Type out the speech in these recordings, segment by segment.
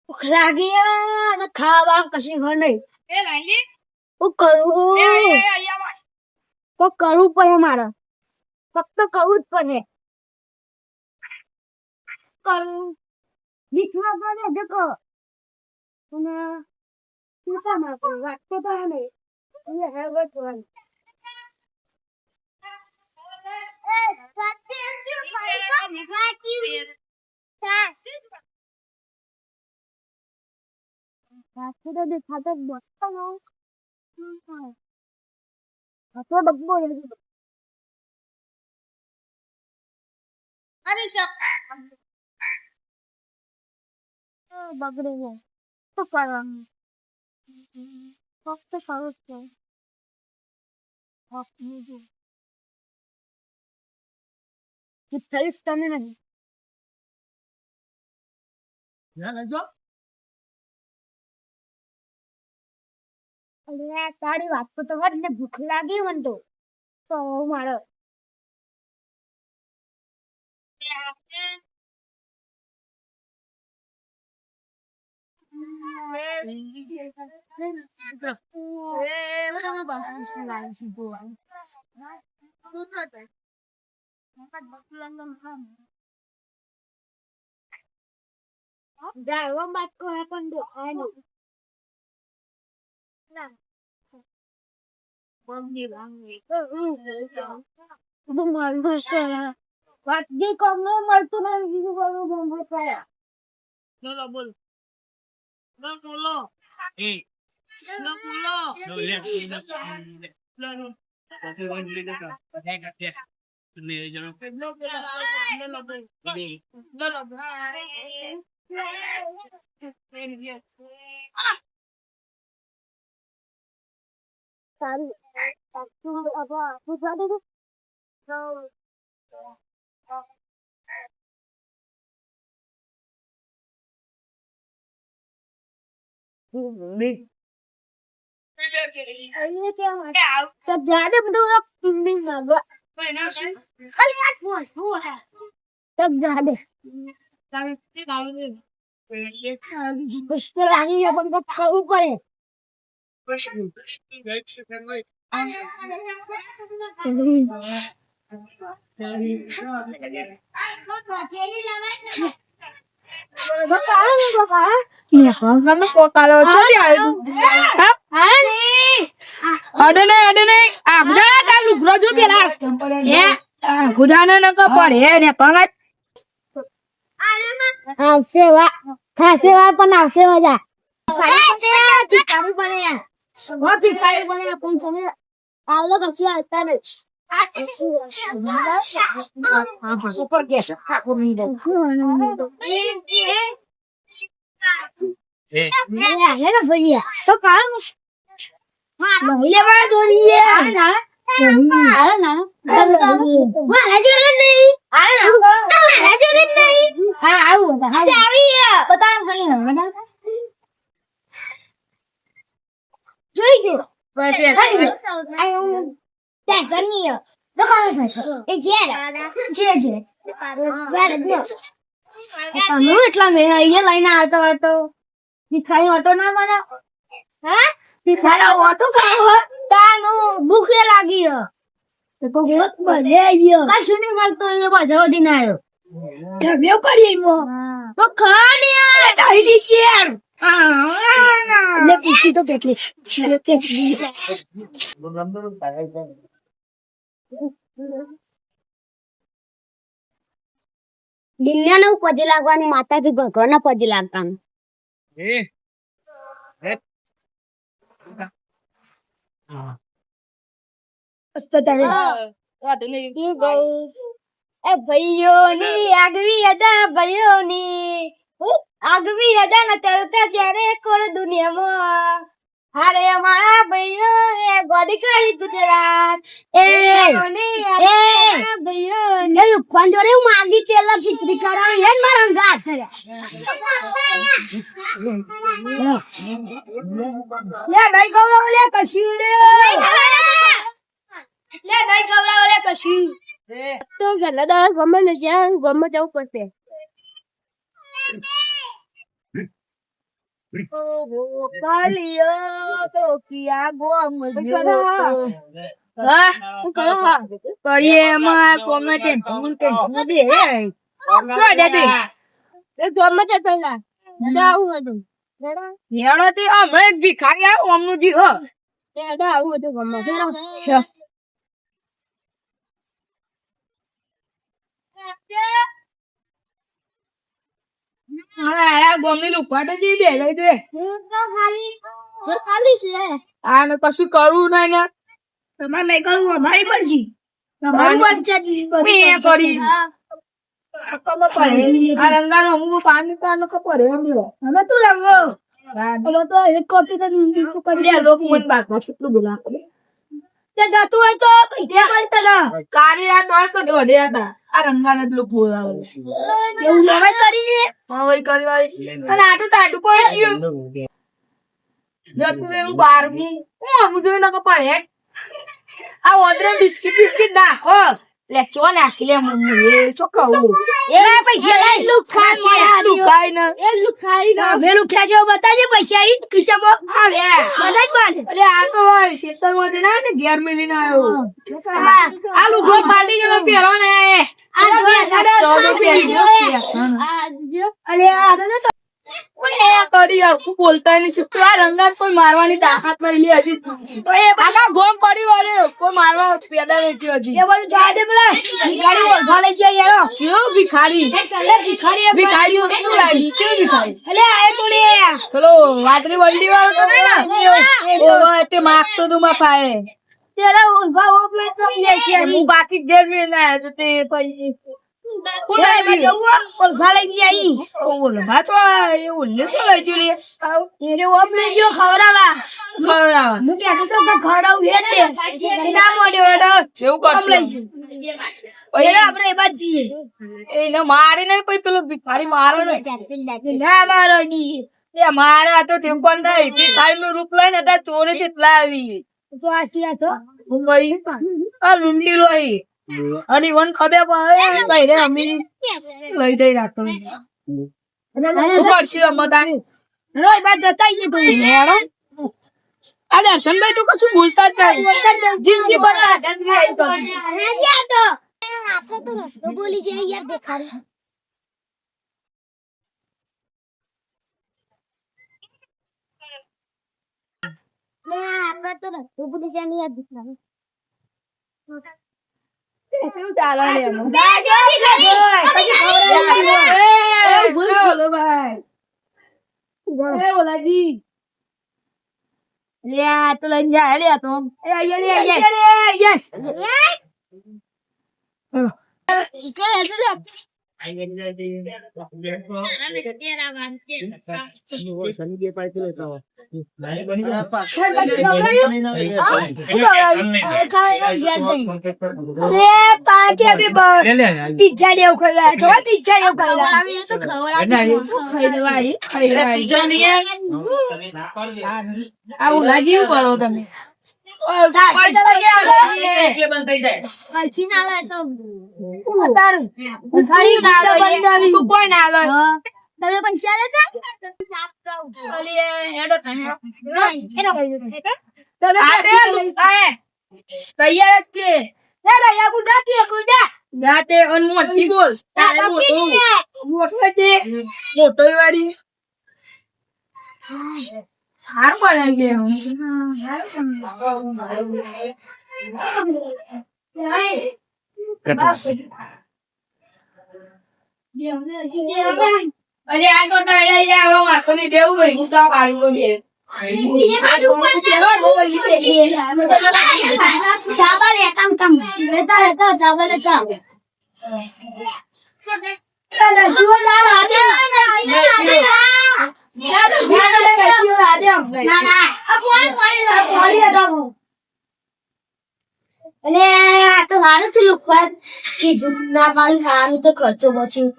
ભૂખ લાગી અને ખાવા કશી હોય નહીં. એ લાઈલી હું કરું એ અહીંયા તો કરવું પડે મારે. ફક્ત કરવું જ પડે. કરું દીકરા પડે દેખો અને ટીકા મારતો વાત તો થાય નહીં. એટલે હેવે જોવાનું. રાત્રે દેખાતો મોટો નો હતો ડબ્બો નથી. અરે શક બગડી જાય તો કરવાનું. ફક્ત કરું જ છે. થઈશ તમે નહીં. અરે તારી વાત તો કર ને ભૂખ લાગી મને તો મારે જાળવા બાદ કોઈ પણ દેખાય નહીં. ના વાત જે કોમ ન મળતું ને બીજું કોનું બોમ્બો થયા. બોલો બોલ બોલો એ બોલો સારું પૂછવા દીધું જાડે બધું જાડે પુષ્કળ લાગી પણ ખાવું પડે. આવશે પણ આવશે મજા. એટલા મેં અહીંયા લઈને આવતો હોય તો ભીખાઈ ઓટો ના મને ઓટો તાનું ભૂખે લાગી કશું નહીં મળતો એ બધા વધી ના આવ્યો કરી તો ખાવાની પૂછતી તો કેટલી દિલ્યાને પજી લાગવાની માતાજી ભગવાન પજી લાગવાનું. ભાઈઓની આગવી અદા ભાઈઓની આગવી અદા ના ચર્ચા જ્યારે કોણ દુનિયામાં હારે અમારા ભાઈઓ એ ગોડી કરી ગુજરાત ભાઈઓ કોણ જોડે હું માંગી તેલા ખીચડી કરાવી હેન મારા ગાત લે ભાઈ ગૌરવ લે કશી લે ભાઈ ગૌરવ લે કશી તો ગલડા ગમે ને જ્યાં ગમે જવું પડશે. કલિયો તો કિયા ગોમ જો હા હું કરો હા કરીએ એમાં કોમે કે બે શું દે એ ગોમ તે પેલા આવું હતું હેડો તે હમણે ભિખારી આવ્યો ઓમનું જી હો હેડો આવું હતું ગોમ હા ગોમની લુકવાટ જ બે લઈ દે ખાલી છે આ ને કશું કરવું નહીં ને તમારે નહીં કરવું અમારી મરજી તમારું પંચાયત મેં કરી આ રંગાનો અમુક પાણી કાનો ખબર અમે તું રંગો અમે તો એક કોપી કરી લોકો મને બાકમાં કેટલું બોલા તે જતું હોય તો પૈસા મળી તને કાળી રાત હોય તો દોઢે હતા આ રંગાને એટલું બોલાવે એવું હવે કરી હવે કરી અને આટું ટાટું પડી ગયું જતું એવું બારમી હું અમુક જોઈ નાખો પડે આ ઓદરે બિસ્કિટ નાખો લે ચો નાખી લે મમ્મી એ ચો કહું એ પૈસા લુખાઈ ને એ લુખાઈ ને મે લુખ્યા છે બતાજે પૈસા ઈ ખીચામાં અરે બતાજ પણ અરે આ તો શેતર માં ના ને ઘેર મિલી ના આવ્યો આ લુખો પાડી ગયો પહેરો ને આ અરે આ ઓય કરી હું બોલતા નહીં શીખતો આ રંગાત કોઈ મારવાની તાકાત નહીં લે હજી આખા ગોમ પડી વળે કોઈ મારવા પેદા નથી હજી એ બધું જા દે પેલા ભિખારી ઓળખા લઈ જાય યાર કેવું ભિખારી ભિખારીઓ કેટલું લાગી કેવું ભિખારી અલે આય તો લે ચલો વાદળી વંડી વાળો તમે ને ઓવો તે માગતો તું માં પાએ તેરા ઉભા હો મે તો લે કે હું બાકી ઘેર મે ના તો તે પૈસા ઓળખા લઈ જાય ઓળખા તો એ ઉલ્લે ચો લઈ જલી એને ઓપ લઈ ગયો ખવરાવા હું કે તો ખવરાવ હેતે ના મોડ્યો એડો જેવું કરશે ઓય આપણે એ બાદ જીએ એને મારે નહીં પછી પેલો ભિખારી મારો ને ના મારો ની એ મારા તો ટેમ્પન નહીં ભિખારી નું રૂપ લઈને તા ચોરે કેટલા આવી તો આ કિયા તો હું ગઈ આ લુંડી લોઈ અને વન ખબર પડે કઈ રે અમી લઈ જઈ રાખતો અને કરશે અમતાની રોય બાદ જતાઈ ગઈ તું હેડો આ દર્શનભાઈ તું કશું બોલતા જ નહીં જિંદગી બતા ગંદકી આવી તો આપણે તો રસ્તો બોલી જાય યાર દેખાડી આપણે તો રસ્તો બોલી જાય યાર દેખાડી શું ચાલે રે બોલો ભાઈ એ ઓલાજી લે તો લઈ જા લે તો એ યસ પિઝા દેવ આવું લાગ્યું કરો તમે તમે પૈસા લેશે તૈયાર છે જાતે મોટી બોલ મોટો વાળી હાર બનાવી અરે આ તો ટાળાઈ જાય માથો ને દેવું હોય ગુસ્સા પાડવો દે અને આ તો સારું થયું લુકવા કીધું ના પાડી ખાવાનું તો ખર્ચો બચ્યું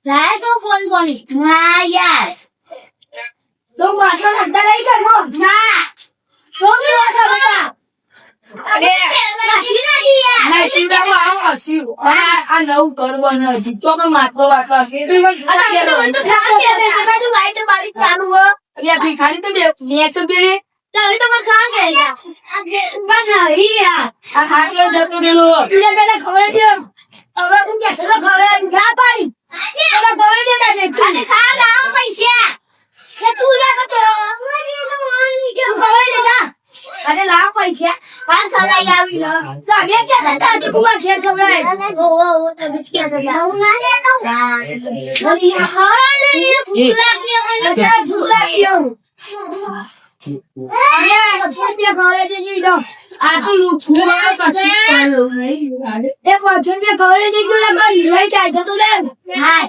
લાય તો ફોન ના યાર તો વાટલો ધંધા લઈ ગયો ના તો બી વાટલો બતા અરે ના સીવડાવો આવો હસ્યું આ નવું ઘર બને હજી તો પણ માટલો વાટલો હશે તો ઈવન અલ્યા ભિખારી તો બે નેચર બે આ હાકલો જતો રહેલો અરે લાવ પૈસા આ ખવડાઈ આવી લો તમે ક્યાં હતા તું કુમાર ઘેર ખવડાય ઓ તમે ક્યાં હતા ભૂખ લાગી અરે રૂપિયા ખવડાઈ દેજો લો આ તો લુખું કશી કર્યું એક વાર રૂપિયા ખવડાઈ દેજો લે બસ લઈ જાય જતો લે હા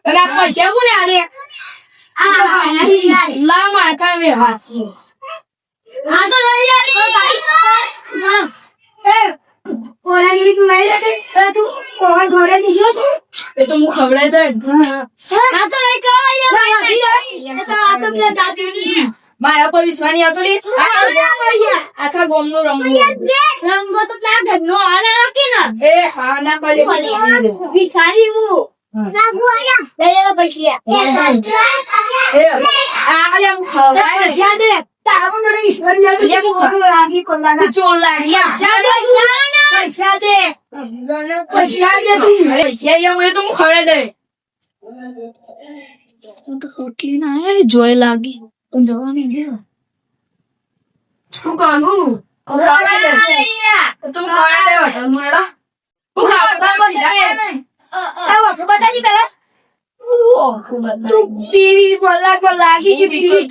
અને આ પૈસા કોને આલે લા મારતા વે હા આ તો લઈ આલી એ કોના ગીરી તું લઈ લે તું કોણ ઘરે દીજો તું એ તો હું ખવડાઈ દે આ તો લઈ કાઢ એ તો આપણે પેલા દાદીની મારા પર વિશ્વાની આતડી આખા ગોમનો રંગો રંગો તો ત્યાં ઘરનો આને રાખી ને એ હા ના કરે ભિખારી હું નાગુ આયા લઈ લે પૈસા એ આલે હું ખવડાઈ પૈસા દે તારા મને ઈશ્વર ને હું લાગી કોલાના ચોલ લાગ્યા પૈસા દે પૈસા દે તું પૈસા એમ એ તો હું ખવડાઈ દે તો હોટલી ના જોય લાગી પણ જવાની દે શું કહું ખવડાઈ દે તું ખવડાઈ દે હોટલ મુરેડા હું ખવડાઈ બતાજી પેલા તું પીવી બોલા લાગી છે પીવી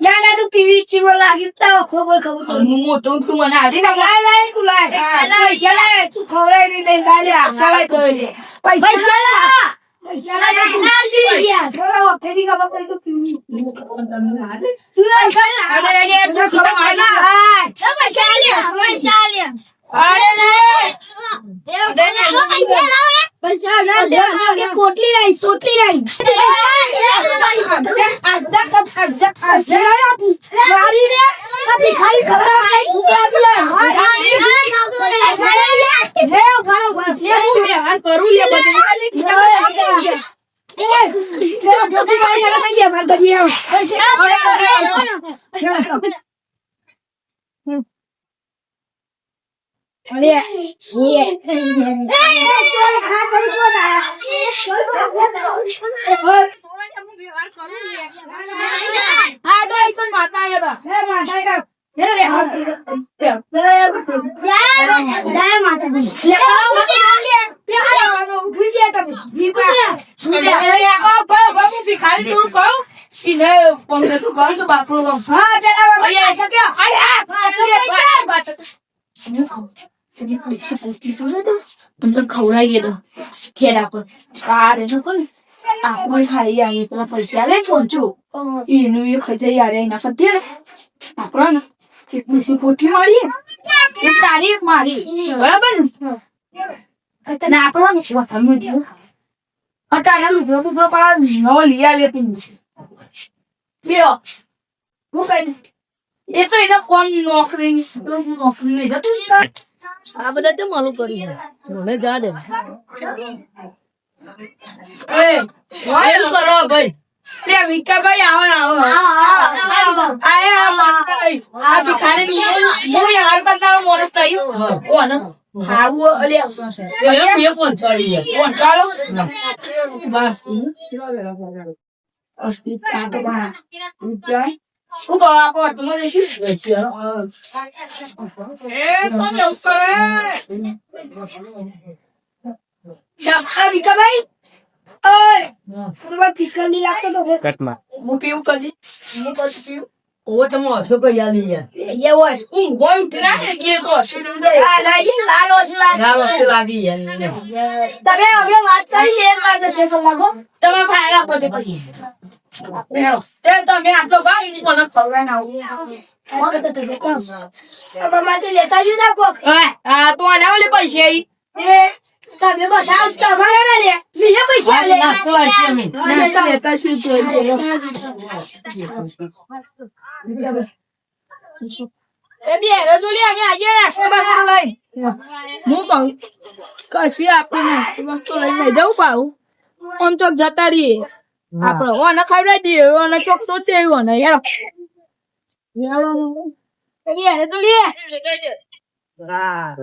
ના ના તું પીવી છે બોલા લાગી તા ખબર ખબર મોટો તું મને આધી ના લાય લાય તું લાય પૈસા લાય તું ખવડાઈ નહીં દે લાય આશા લાય તો લે પૈસા લાય પૈસા લાય યાર થોડા વખતથી ખબર પડી તો પીવી તું પૈસા લાય અરે પૈસા લે અરે પૈસા લે પોટલી લાઈ ખાલી ખવડાવી દો ખેડા પર કાઢે તો કોઈ આપણે ખાઈ આવી પેલા પૈસા લે પહોંચું એનું એ ખજાઈ યારે એના ફતે આપણો ને એક બીસી પોટલી મારીએ એક તારી એક મારી બરાબર ને આપણો ને વખાણ થયું અત્યારે રૂપિયો તો પા નવો લઈ આલે પીંછી બે હું કહીશ એ તો એને કોણ નોકરી નહીં જતું આ બધા તો માલું કરી મને જા દે એ વાયલ કરો ભાઈ લે વિકાભાઈ આવો આ ભિખારી હું યાર કરનારો મોરસ થયું કોણ ખાવું અલે એ કોણ ચાલો બસ અસ્તિ ચાટો બા ઉત્યા હું કહો આપો તમે શું તમે ઉપર વિકાભાઈ ઓય ફૂલવા પિસ્કલ ની લાગતો તો કટમાં હું પીવું કજી હું કજી પીવું ઓ તમે હસો કઈ આલી યાર એ was un bom traje que gosto Lalo લાગી યાર તમે આપણે વાત કરી લે વાત છે સલાગો તમે ફાયરા કોતે પછી તે તમે આટલો ગાડી ની કોને ખવરા ના મોકે તો કામ હવે માથે લેતા જ ના કોક આ તો આના ઓલે પૈસા ઈ એ તમે બસ આવ તમારે ના લે બીજે પૈસા લે ના ખવાય છે મે ના લેતા શું તો એ બે હેરો તો લે અમે આજે નાસ્તો બાસ્તો લઈ હું કહું કશું આપણે નાસ્તો બાસ્તો લઈને લઈ જવું પાવું આમ ચોક જતા રહીએ આપણે ઓને ખવડાવી દઈએ ઓને ચોક તો છે ઓને યાર એ બે હેરો તો લે હા